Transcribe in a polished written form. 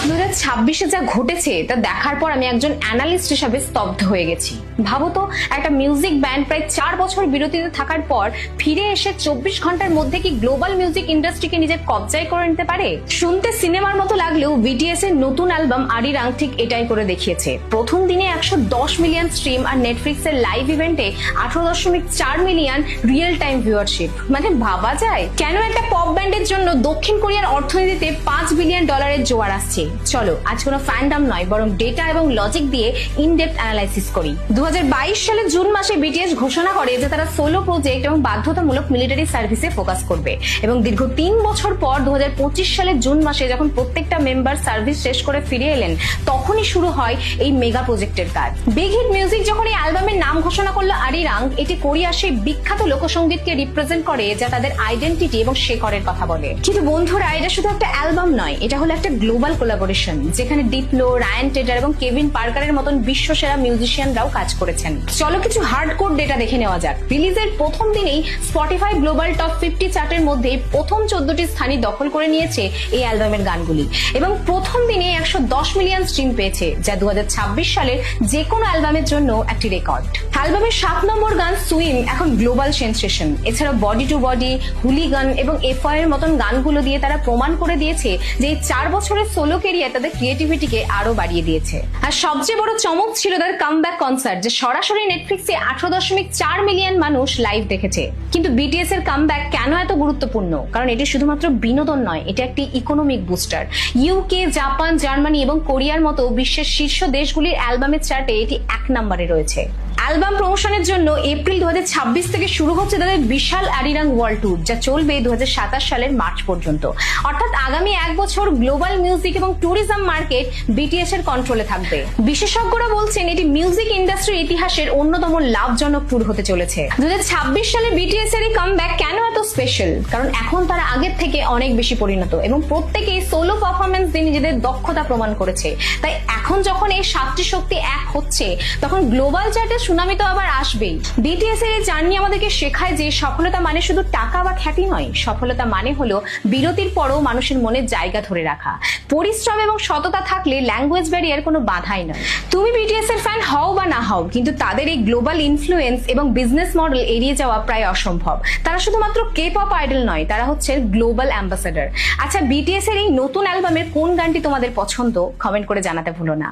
2026-এ যা ঘটেছে তা দেখার পর আমি একজন অ্যানালিস্ট হিসেবে স্তব্ধ হয়ে গেছি। ভাবো তো, একটা মিউজিক ব্যান্ড প্রায় 4 বছর বিরতিতে থাকার পর ফিরে এসে 24 ঘন্টার মধ্যে কি গ্লোবাল মিউজিক ইন্ডাস্ট্রিকে নিজের কবজায় করে নিতে পারে? শুনতে সিনেমার মতো লাগলেও বিটিএস এর নতুন অ্যালবাম আরিরাং ঠিক এটাই করে দেখিয়েছে। প্রথম দিনে 110 মিলিয়ন স্ট্রিম আর নেটফ্লিক্স এর লাইভ ইভেন্টে 18.4 মিলিয়ন রিয়েল টাইম ভিউয়ারশিপ। মানে ভাবা যায় কেন একটা পপ ব্যান্ডের জন্য দক্ষিণ কোরিয়ার অর্থনীতিতে $5 বিলিয়ন জোয়ার আসছে। চলো আজ কোনো ফ্যান্ডাম নয়, বরং ডেটা এবং লজিক দিয়ে ইনডেপথ অ্যানালাইসিস করি। 2022 সালের জুন মাসে বিটিএস ঘোষণা করে যে তারা সোলো প্রজেক্ট এবং বাধ্যতামূলক মিলিটারি সার্ভিসে ফোকাস করবে, এবং দীর্ঘ 3 বছর পর 2025 সালের জুন মাসে যখন প্রত্যেকটা মেম্বার সার্ভিস শেষ করে ফিরে এলেন, তখনই শুরু হয় এই মেগা প্রজেক্টের কাজ। বিগ হিট মিউজিক যখন এই অ্যালবামের নাম ঘোষণা করলো আরিরাং, এটি কোরিয়ার সেই বিখ্যাত লোকসঙ্গীতকে রিপ্রেজেন্ট করে যা তাদের আইডেন্টিটি এবং শেকড়ের কথা বলে। কিন্তু বন্ধুরা, এটা শুধু একটা অ্যালবাম নয়, এটা হলো একটা গ্লোবাল কোলাবোরেশন, যেখানে ডিপ্লো, রায়ান টেডার এবং কেভিন পার্কারের মতন বিশ্বসেরা মিউজিশিয়ানরাও কাজ করেছেন। চলো কিছু হার্ডকোর ডেটা দেখে নেওয়া যাক। রিলিজের প্রথম দিনেই স্পটিফাই গ্লোবাল টপ 50 চার্টের মধ্যে প্রথম 14টি স্থানই দখল করে নিয়েছে এই অ্যালবামের গানগুলি, এবং প্রথম দিনে 110 মিলিয়ন স্ট্রিম পেয়েছে, যা 2026 সালের যে কোনো অ্যালবামের জন্য একটি রেকর্ড। অ্যালবামের 7 নম্বর গান সুইম এখন গ্লোবাল সেন্সেশন। এছাড়া বডি টু বডি, হুলিগান এবং এফআই এর মতন গানগুলো দিয়ে তারা প্রমাণ করে দিয়েছে যে এই 4 বছরের সোলো ক্যারিয়ার তাদের ক্রিয়েটিভিটিকে আরো বাড়িয়ে দিয়েছে। আর সবচেয়ে বড় চমক ছিল তাদের কামব্যাক কনসার্ট, যে সরাসরি নেটফ্লিক্সে 18.4 মিলিয়ন মানুষ লাইভ দেখেছে। কিন্তু বিটিএস এর কামব্যাক কেন এত গুরুত্বপূর্ণ? কারণ এটি শুধুমাত্র বিনোদন নয়, এটা একটি economic booster. UK, Japan, Germany এবং কোরিয়ার মতো বিশ্বের শীর্ষ দেশগুলির অ্যালবামের চার্টে এটি 1 নম্বরে রয়েছে। অ্যালবাম প্রমোশনের জন্য এপ্রিল 2026 থেকে শুরু হচ্ছে তাদের বিশাল আরিরাং ওয়ার্ল্ড ট্যুর, যা চলবে 2027 সালের মার্চ পর্যন্ত। অর্থাৎ আগামী 1 বছর গ্লোবাল মিউজিক এবং ট্যুরিজম মার্কেট বিটিএস এর কন্ট্রোলে থাকবে। বিশেষজ্ঞরা বলছেন এটি মিউজিক ইন্ডাস্ট্রির ইতিহাসের অন্যতম লাভজনক ট্যুর হতে চলেছে। 2026 সালে বিটিএস এর এই কামব্যাক কেন এত স্পেশাল? কারণ এখন তারা আগের থেকে অনেক বেশি পরিণত এবং প্রত্যেকেই সোলো পারফরমেন্স দিয়ে নিজেদের দক্ষতা প্রমাণ করেছে। তাই এখন যখন এই 7টি শক্তি এক হচ্ছে, তখন গ্লোবাল চার্টে সুনামি তো আবার আসবেই। বিটিএস এর জার্নি আমাদেরকে শেখায় যে সফলতা মানে শুধু টাকা বা খ্যাতি নয়, সফলতা মানে হলো বিরতির পরও মানুষের মনে জায়গা ধরে রাখা। পরিশ্রম এবং সততা থাকলে ল্যাঙ্গুয়েজ ব্যারিয়ার কোনো বাধাই নয়। তুমি বিটিএস এর ফ্যান হও বা না হও, কিন্তু তাদের এই গ্লোবাল ইনফ্লুয়েন্স এবং বিজনেস মডেল এড়িয়ে যাওয়া প্রায় অসম্ভব। তারা শুধুমাত্র কে পপ আইডল নয়, তারা হচ্ছে গ্লোবাল অ্যাম্বাসেডর। আচ্ছা, বিটিএস এর এই নতুন অ্যালবামের কোন গানটি তোমাদের পছন্দ? কমেন্ট করে জানাতে ভুলো না।